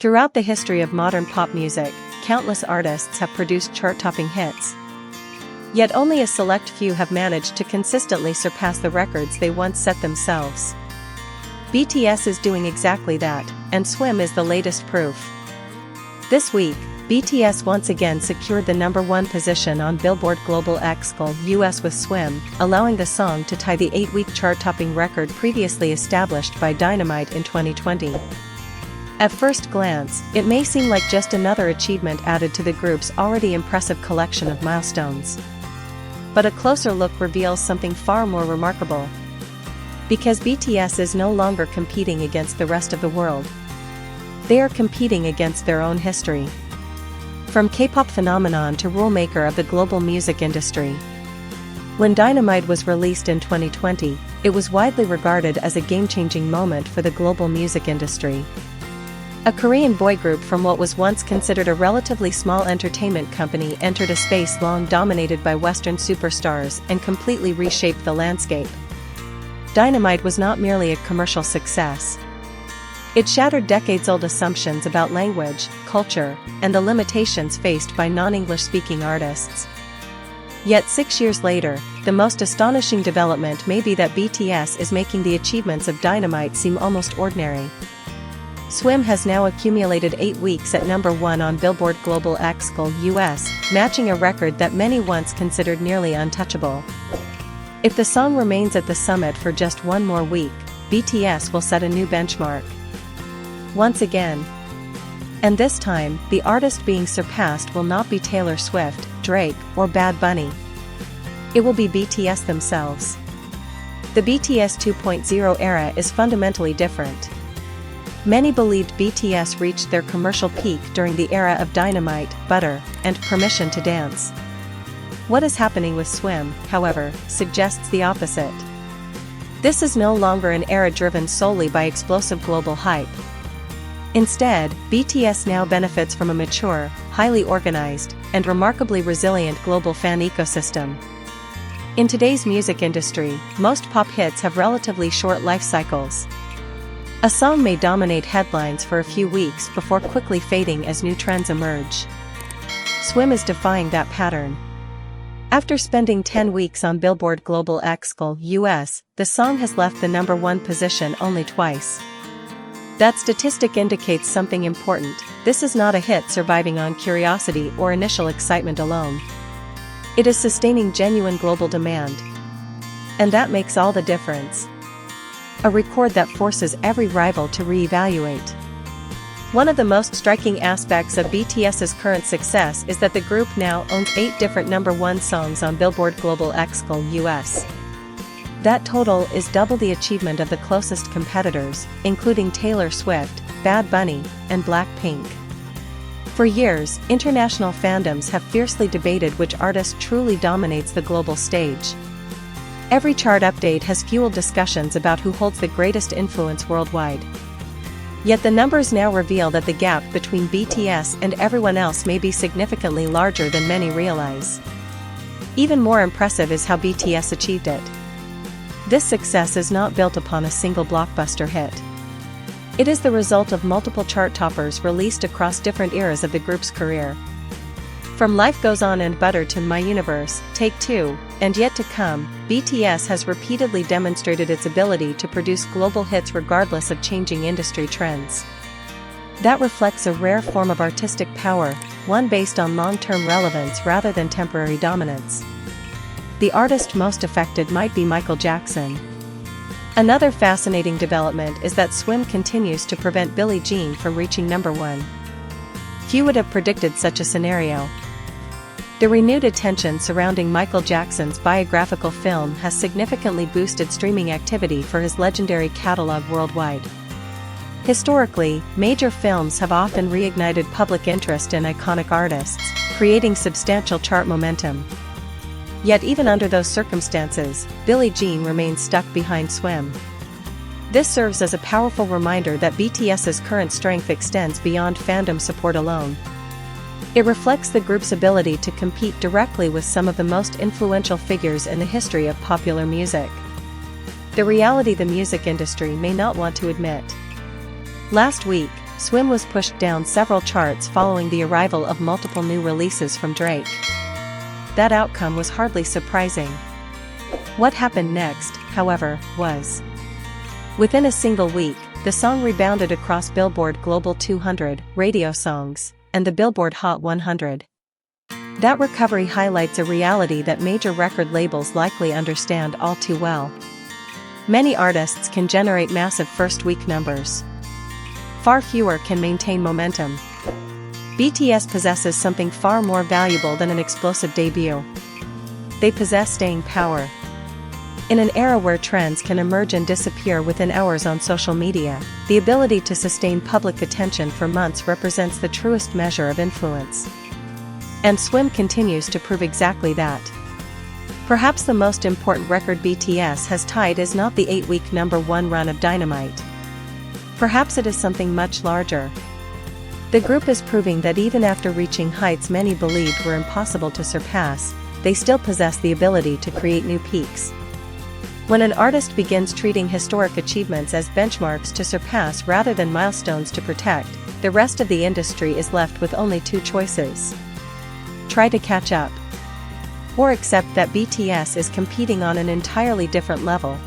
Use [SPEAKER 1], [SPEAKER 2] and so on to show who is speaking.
[SPEAKER 1] Throughout the history of modern pop music, countless artists have produced chart-topping hits. Yet only a select few have managed to consistently surpass the records they once set themselves. BTS is doing exactly that, and Swim is the latest proof. This week, BTS once again secured the #1 position on Billboard Global Excl US with Swim, allowing the song to tie the 8-week chart-topping record previously established by Dynamite in 2020. At first glance, it may seem like just another achievement added to the group's already impressive collection of milestones. But a closer look reveals something far more remarkable. Because BTS is no longer competing against the rest of the world. They are competing against their own history. From K-pop phenomenon to rule-maker of the global music industry. When Dynamite was released in 2020, it was widely regarded as a game-changing moment for the global music industry. A Korean boy group from what was once considered a relatively small entertainment company entered a space long dominated by Western superstars and completely reshaped the landscape. Dynamite was not merely a commercial success. It shattered decades-old assumptions about language, culture, and the limitations faced by non-English-speaking artists. Yet 6 years later, the most astonishing development may be that BTS is making the achievements of Dynamite seem almost ordinary. Swim has now accumulated 8 weeks at #1 on Billboard Global Excl US, matching a record that many once considered nearly untouchable. If the song remains at the summit for just one more week, BTS will set a new benchmark. Once again. And this time, the artist being surpassed will not be Taylor Swift, Drake, or Bad Bunny. It will be BTS themselves. The BTS 2.0 era is fundamentally different. Many believed BTS reached their commercial peak during the era of Dynamite, Butter, and Permission to Dance. What is happening with Swim, however, suggests the opposite. This is no longer an era driven solely by explosive global hype. Instead, BTS now benefits from a mature, highly organized, and remarkably resilient global fan ecosystem. In today's music industry, most pop hits have relatively short life cycles. A song may dominate headlines for a few weeks before quickly fading as new trends emerge. Swim is defying that pattern. After spending 10 weeks on Billboard Global Excl US, the song has left the #1 position only twice. That statistic indicates something important. This is not a hit surviving on curiosity or initial excitement alone. It is sustaining genuine global demand. And that makes all the difference. A record that forces every rival to reevaluate. One of the most striking aspects of BTS's current success is that the group now owns 8 different #1 songs on Billboard Global Excl US. That total is double the achievement of the closest competitors, including Taylor Swift, Bad Bunny, and BLACKPINK. For years, international fandoms have fiercely debated which artist truly dominates the global stage. Every chart update has fueled discussions about who holds the greatest influence worldwide. Yet the numbers now reveal that the gap between BTS and everyone else may be significantly larger than many realize. Even more impressive is how BTS achieved it. This success is not built upon a single blockbuster hit. It is the result of multiple chart toppers released across different eras of the group's career. From Life Goes On and Butter to My Universe, Take Two, and yet to come, BTS has repeatedly demonstrated its ability to produce global hits regardless of changing industry trends. That reflects a rare form of artistic power, one based on long-term relevance rather than temporary dominance. The artist most affected might be Michael Jackson. Another fascinating development is that Swim continues to prevent Billie Jean from reaching #1. Few would have predicted such a scenario. The renewed attention surrounding Michael Jackson's biographical film has significantly boosted streaming activity for his legendary catalog worldwide. Historically, major films have often reignited public interest in iconic artists, creating substantial chart momentum. Yet even under those circumstances, Billie Jean remains stuck behind Swim. This serves as a powerful reminder that BTS's current strength extends beyond fandom support alone. It reflects the group's ability to compete directly with some of the most influential figures in the history of popular music. The reality the music industry may not want to admit. Last week, Swim was pushed down several charts following the arrival of multiple new releases from Drake. That outcome was hardly surprising. What happened next, however, was within a single week, the song rebounded across Billboard Global 200 radio songs and the Billboard Hot 100. That recovery highlights a reality that major record labels likely understand all too well. Many artists can generate massive first-week numbers. Far fewer can maintain momentum. BTS possesses something far more valuable than an explosive debut. They possess staying power. In an era where trends can emerge and disappear within hours on social media, the ability to sustain public attention for months represents the truest measure of influence. And Swim continues to prove exactly that. Perhaps the most important record BTS has tied is not the 8-week #1 run of Dynamite. Perhaps it is something much larger. The group is proving that even after reaching heights many believed were impossible to surpass, they still possess the ability to create new peaks. When an artist begins treating historic achievements as benchmarks to surpass rather than milestones to protect, the rest of the industry is left with only two choices: try to catch up, or accept that BTS is competing on an entirely different level,